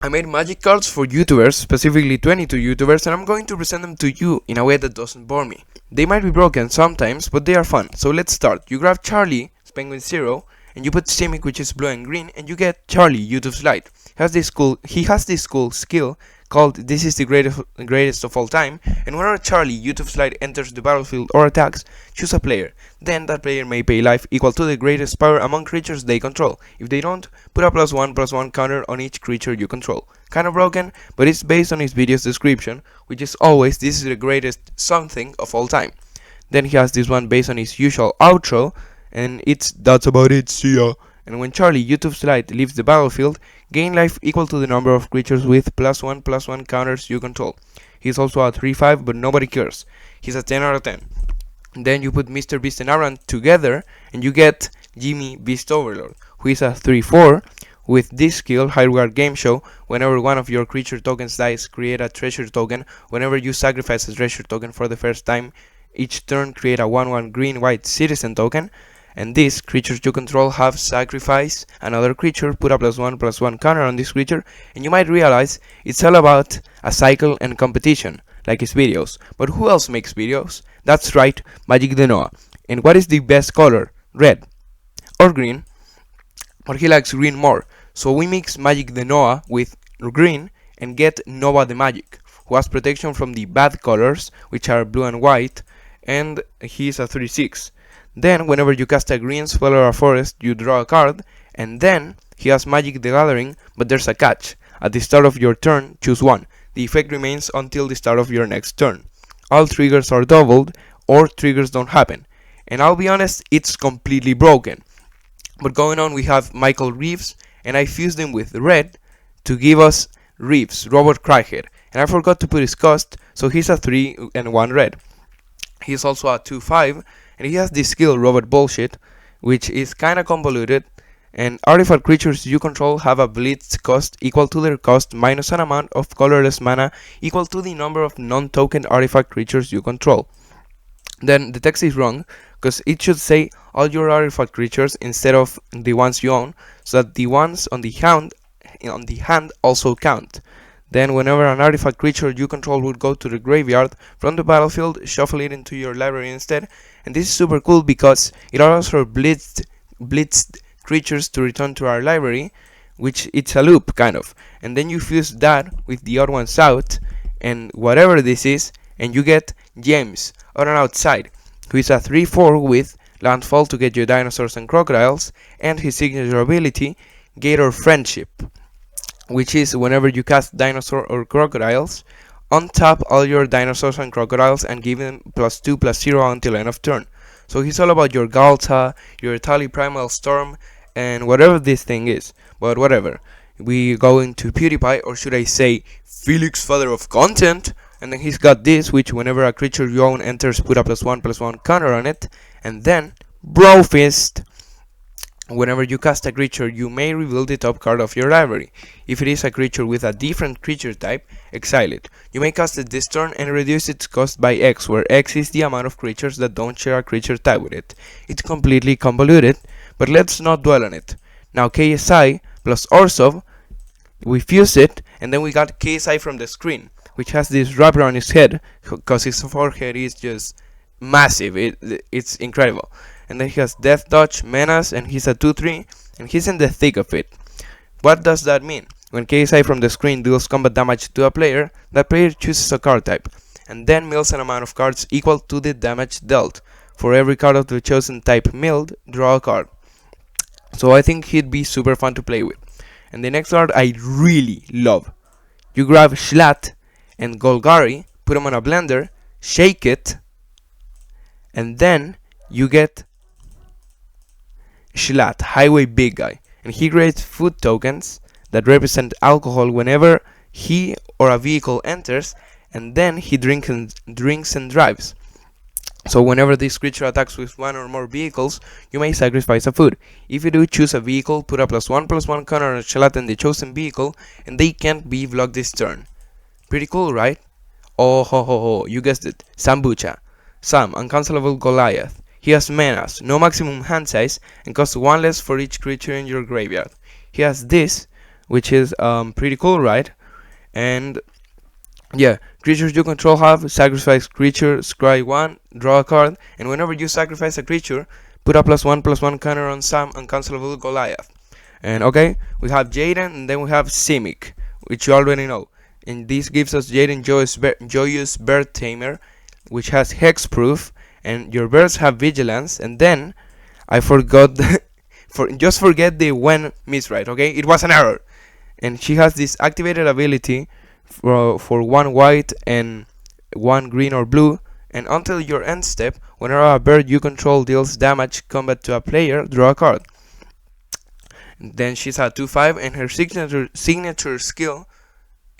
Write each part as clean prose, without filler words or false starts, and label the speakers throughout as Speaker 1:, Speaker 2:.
Speaker 1: I made magic cards for YouTubers, specifically 22 YouTubers, and I'm going to present them to you in a way that doesn't bore me. They might be broken sometimes, but they are fun. So let's start. You grab Charlie, Penguin 0, and you put Simic, which is blue and green, and you get Charlie, YouTube's light. He has this cool skill called This is the greatest of all time, and whenever Charlie, YouTube's light, enters the battlefield or attacks, choose a player. Then that player may pay life equal to the greatest power among creatures they control. If they don't, put a +1/+1 counter on each creature you control. Kinda broken, but it's based on his video's description, which is always this is the greatest something of all time. Then he has this one based on his usual outro, and it's that's about it, see ya. And when Charlie, YouTube's light, leaves the battlefield, gain life equal to the number of creatures with +1/+1 counters you control. He's also a 3/5, but nobody cares. He's a 10 out of 10. Then you put MrBeast and Aaron together, and you get Jimmy Beast Overlord, who is a 3/4. With this skill, High Regard Game Show, whenever one of your creature tokens dies, create a treasure token. Whenever you sacrifice a treasure token for the first time, each turn create a 1/1 green-white citizen token. And these creatures you control have sacrifice another creature, put a +1/+1 counter on this creature, and you might realize it's all about a cycle and competition, like his videos. But who else makes videos? That's right, Magic the Noah. And what is the best color? Red or green? But he likes green more, so we mix Magic the Noah with green and get Noah the Magic, who has protection from the bad colors, which are blue and white, and he's a 3/6. Then, whenever you cast a green spell or a forest, you draw a card, and then he has Magic the Gathering, but there's a catch. At the start of your turn, choose one. The effect remains until the start of your next turn. All triggers are doubled, or triggers don't happen. And I'll be honest, it's completely broken. But going on, we have Michael Reeves, and I fused him with red to give us Reeves, Robot Crackhead. And I forgot to put his cost, so he's a 3 and 1 red. He's also a 2/5, and he has this skill Robot Bullshit, which is kinda convoluted, and artifact creatures you control have a blitz cost equal to their cost minus an amount of colorless mana equal to the number of non-token artifact creatures you control. Then the text is wrong, because it should say all your artifact creatures instead of the ones you own, so that the ones on the hand also count. Then whenever an artifact creature you control would go to the graveyard from the battlefield, shuffle it into your library instead. And this is super cool because it allows for blitzed creatures to return to our library, which it's a loop kind of. And then you fuse that with the odd ones out and whatever this is, and you get James on an outside, who is a 3/4 with landfall to get you dinosaurs and crocodiles, and his signature ability, Gator Friendship, which is whenever you cast dinosaur or crocodiles, untap all your dinosaurs and crocodiles and give them +2/+0 until end of turn. So he's all about your Galta, your Tali Primal Storm, and whatever this thing is. But whatever. We go into PewDiePie, or should I say Felix, father of content, and then he's got this, which whenever a creature you own enters, put a +1/+1 counter on it, and then Bro Fist. Whenever you cast a creature, you may reveal the top card of your library. If it is a creature with a different creature type, exile it. You may cast it this turn and reduce its cost by X, where X is the amount of creatures that don't share a creature type with it. It's completely convoluted, but let's not dwell on it. Now KSI plus Orsov, we fuse it, and then we got KSI from the screen, which has this wrapper on his head, because his forehead is just massive. It's incredible. And then he has Death Dodge, Menace, and he's a 2/3, and he's in the thick of it. What does that mean? When KSI from the screen deals combat damage to a player, that player chooses a card type, and then mills an amount of cards equal to the damage dealt. For every card of the chosen type milled, draw a card. So I think he'd be super fun to play with. And the next card I really love. You grab Schlatt and Golgari, put them on a blender, shake it, and then you get Schlatt, Highway Big Guy, and he creates food tokens that represent alcohol whenever he or a vehicle enters, and then he drinks and drives. So whenever this creature attacks with one or more vehicles, you may sacrifice a food. If you do, choose a vehicle, put a +1/+1 counter on Schlatt and the chosen vehicle, and they can't be blocked this turn. Pretty cool, right? Oh ho ho ho, you guessed it, Sambucha. Sam, uncancelable Goliath. He has Menace, no maximum hand size, and costs 1 less for each creature in your graveyard. He has this, which is pretty cool, right? And yeah, creatures you control have sacrifice creature, scry 1, draw a card, and whenever you sacrifice a creature, put a +1/+1 counter on some uncancelable Goliath. And okay, we have Jaiden, and then we have Simic, which you already know. And this gives us Jaiden Joyous Bird Tamer, which has hexproof, and your birds have vigilance. And then I forgot just forget the when miswrite, okay? It was an error. And she has this activated ability for 1 white and 1 green or blue, and until your end step, whenever a bird you control deals damage combat to a player, draw a card. And then she's a 2/5, and her signature skill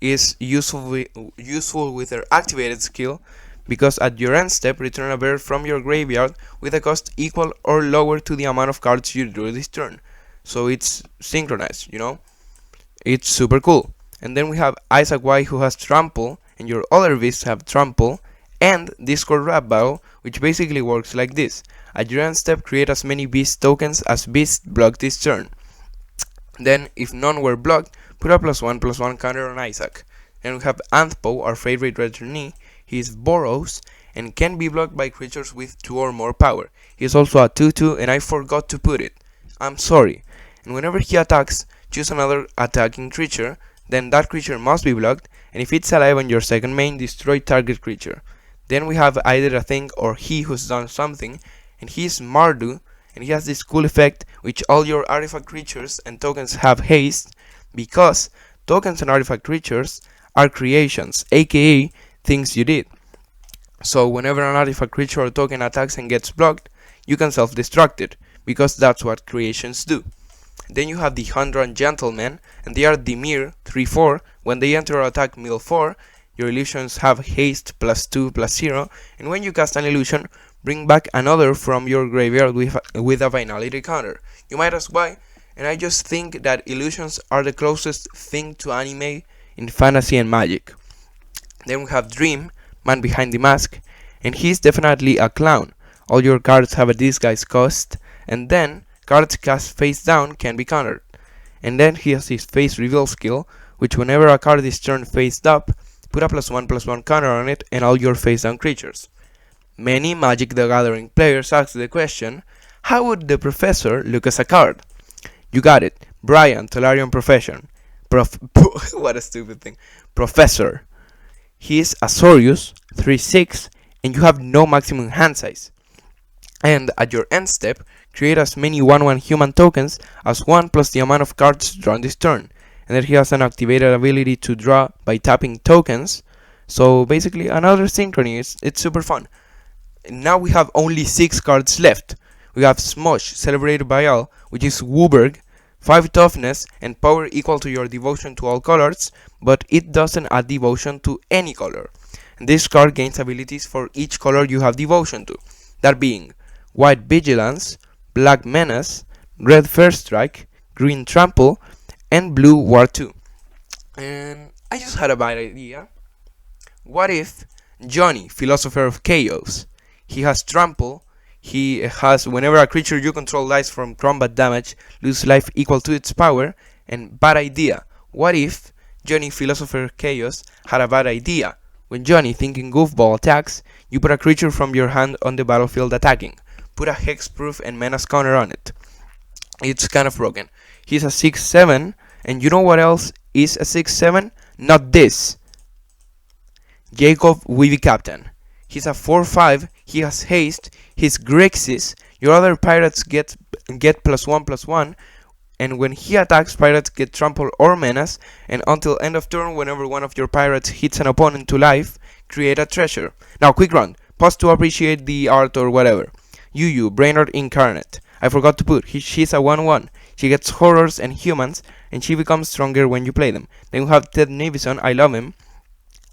Speaker 1: is useful with her activated skill, because at your end step, return a bird from your graveyard with a cost equal or lower to the amount of cards you drew this turn. So it's synchronized, you know? It's super cool. And then we have Isaac Y, who has trample, and your other beasts have trample, and Discord rap battle, which basically works like this. At your end step, create as many beast tokens as beasts block this turn. Then, if none were blocked, put a +1/+1 counter on Isaac. Then we have Anthpo, our favorite returnee. He is Boros, and can be blocked by creatures with 2 or more power. He is also a 2/2, and I forgot to put it. I'm sorry. And whenever he attacks, choose another attacking creature, then that creature must be blocked, and if it's alive on your second main, destroy target creature. Then we have either a thing or he who's done something, and he is Mardu, and he has this cool effect which all your artifact creatures and tokens have haste, because tokens and artifact creatures are creations, aka things you did. So whenever an artifact creature or token attacks and gets blocked, you can self-destruct it, because that's what creations do. Then you have the Hundred Gentlemen, and they are Dimir 3/4. When they enter or attack mill 4, your illusions have haste +2/+0, and when you cast an illusion, bring back another from your graveyard with a finality counter. You might ask why, and I just think that illusions are the closest thing to anime in fantasy and magic. Then we have Dream, man behind the mask, and he's definitely a clown. All your cards have a disguise cost, and then cards cast face down can be countered. And then he has his face reveal skill, which whenever a card is turned face up, put a +1/+1 counter on it and all your face down creatures. Many Magic the Gathering players ask the question, how would the Professor look as a card? You got it, Brian, Tolarian Profession. What a stupid thing. Professor. He is Azorius, 3/6, and you have no maximum hand size. And at your end step, create as many 1/1 human tokens as 1 plus the amount of cards drawn this turn. And then he has an activated ability to draw by tapping tokens. So basically another synchrony, it's super fun. And now we have only 6 cards left. We have Smosh, celebrated by all, which is Wooberg, 5 toughness and power equal to your devotion to all colors, but it doesn't add devotion to any color. And this card gains abilities for each color you have devotion to, that being white vigilance, black menace, red first strike, green trample, and blue war 2. And I just had a bad idea. What if Johnny, philosopher of chaos, he has trample, he has whenever a creature you control dies from combat damage, lose life equal to its power, and bad idea. What if Johnny, philosopher of chaos, had a bad idea? When Johnny, thinking goofball, attacks, you put a creature from your hand on the battlefield attacking. Put a hexproof and menace counter on it. It's kind of broken. He's a 6/7, and you know what else is a 6/7? Not this. Jacob Weavy Captain. He's a 4/5, he has haste, he's Grixis, your other pirates get +1/+1, and when he attacks, pirates get trample or menace, and until end of turn, whenever one of your pirates hits an opponent to life, create a treasure. Now quick round, pause to appreciate the art or whatever. Yu, Brainerd Incarnate. I forgot to put, she's a 1/1. She gets horrors and humans, and she becomes stronger when you play them. Then we have Ted Nivison, I love him.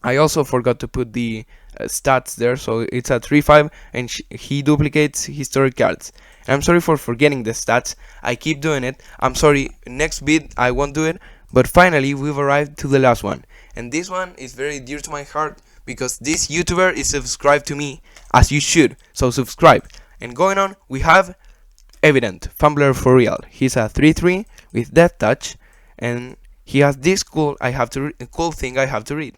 Speaker 1: I also forgot to put the stats there, so it's a 3/5, and he duplicates historic cards. And I'm sorry for forgetting the stats, I keep doing it, I'm sorry, next bit I won't do it, but finally we've arrived to the last one. And this one is very dear to my heart, because this YouTuber is subscribed to me, as you should, so subscribe. And going on, we have Evident, Fumbler for real. He's a 3/3 with Death Touch, and he has this cool thing I have to read.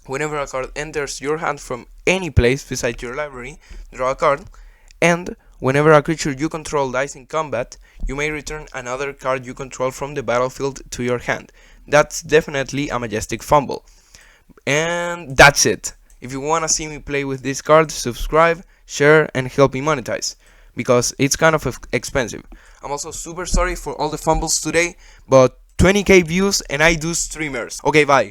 Speaker 1: Whenever a card enters your hand from any place besides your library, draw a card, and whenever a creature you control dies in combat, you may return another card you control from the battlefield to your hand. That's definitely a majestic fumble. And that's it. If you wanna see me play with this card, subscribe, share, and help me monetize, because it's kind of expensive. I'm also super sorry for all the fumbles today, but 20k views and I do streamers. Okay, bye.